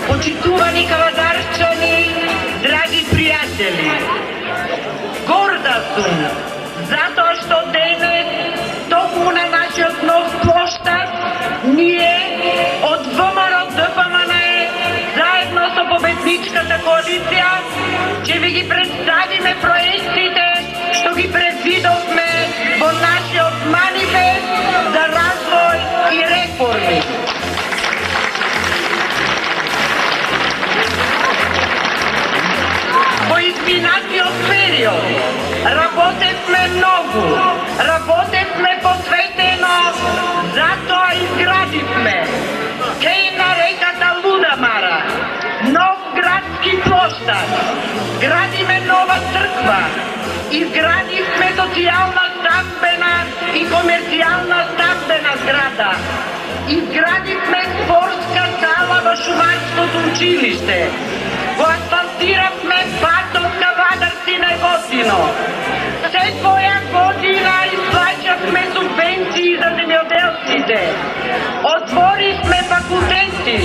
Почитувани кавадарчани, драги пријатели, горда сум, затоа што денес, токму на нашиот нов плоштад, ние од ВМРО ДПМНЕ, заедно со победничката коалиција, ќе ви ги представиме проектите што ги предвидовме во нашиот манифест за развој и реформи. Во изминатиот период работевме многу, работевме посветено, затоа изградивме кај на реката Лудамара нов градски плоштад, градиме нова црква, изградивме социјална стамбена и комерцијална стамбена зграда, изградивме спортска сала во Шумарското училиште, го асфалтиравме патот Кавадарци-Неготино. Секоја година исплаќавме субвенции за земјоделците. Отворивме факултети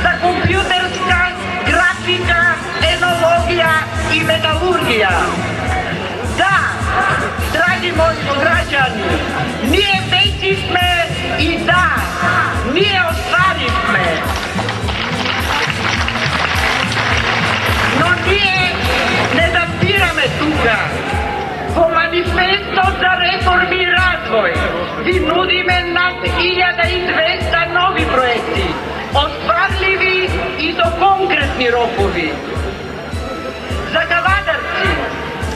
за компјутерска, графика, енологија и металургија. Да, драги мои сограѓани, ние вечивме и да, ние остваривме. Но ние не запираме тука. Во манифестот за реформи и развој ви нудиме над 1200 нови проекти, остварливи и со конкретни рокови. За Кавадарци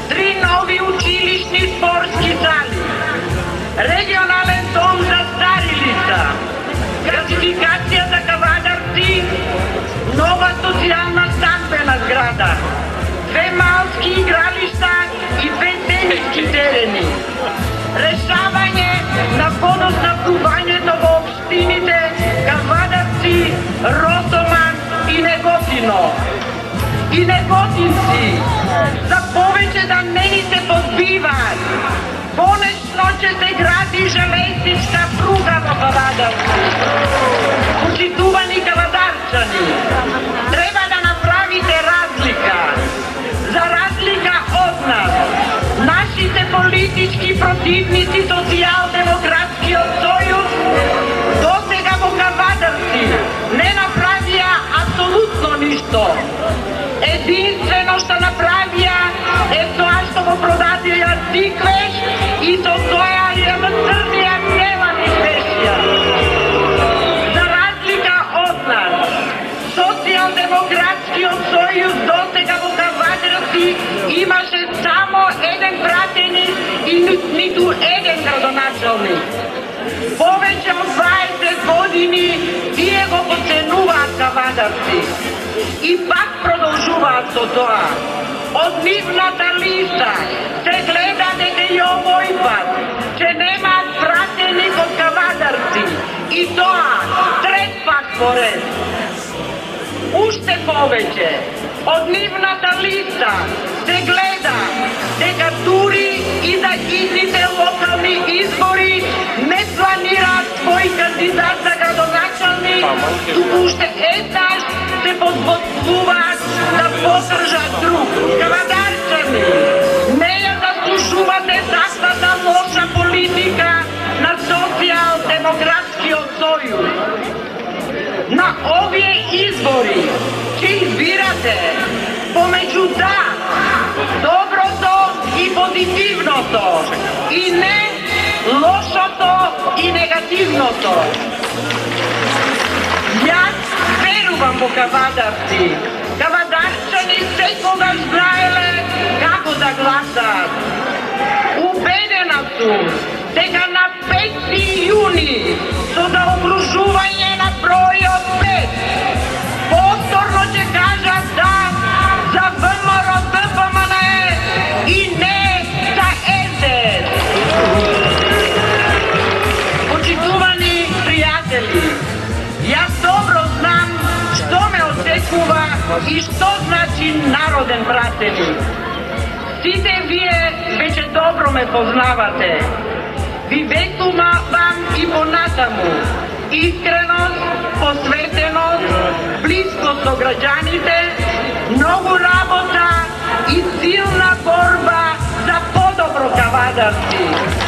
3 нови училишни спортски зали, регионален дом за стари лица, гасификација за Кавадарци, нова социјална стамбена зграда, 2 малски игралишта и 2 тениски терени, решавање на водоснабдувањето во општините Кавадарци, Росоман и Неготино. И неготинци, за повеќе да не ни се подбиваат, конечно ќе се гради железничка пруга во Кавадарци. Почитувани кавадарчани, треба да направите разлика. За разлика од нас, нашите политички противници Социјалдемократскиот сојуз досега во Кавадарци не направија апсолутно ништо. Единствено што направија е тоа што го продадија Тиквеш и со тоа ја црнија целани пешја. За разлика од нас, Социјалдемократскиот сојуз досега во Кавадарци имаше само еден пратеник и ниту еден градоначалник. Повеќе од 20 години тие го поценуваат Кавадарци и пак продолжуваат со тоа. Од нивната листа се гледа дека и овој пат ќе немаат пратеник од Кавадарци и тоа трет пат поред. Уште повеќе, од нивната листа се гледа дека дури и за идните локални избори не планираат свој кандидат за градоначалник, туку уште еднаш се подготвуваат да подржат друг. Кавадарчани, не ја заслужувате таквата лоша политика на Социјалдемократскиот сојуз. На овие избори ќе избирате помеѓу да, доброто и позитивното, и не лошото и негативното. Јас верувам во Кавадарци. Кавадарчани секогаш знаеле како да гласаат. Убедена сум дека на 5 јуни со заокружување на бројот 5 повторно ќе кажат да за ВМРО ДПМНЕ и не за СДС. И што значи народен пратеник? Сите вие веќе добро ме познавате. Ви ветувам и понатаму. Искреност, посветеност, близкост со граѓаните, многу работа и силна борба за подобро кавадарци.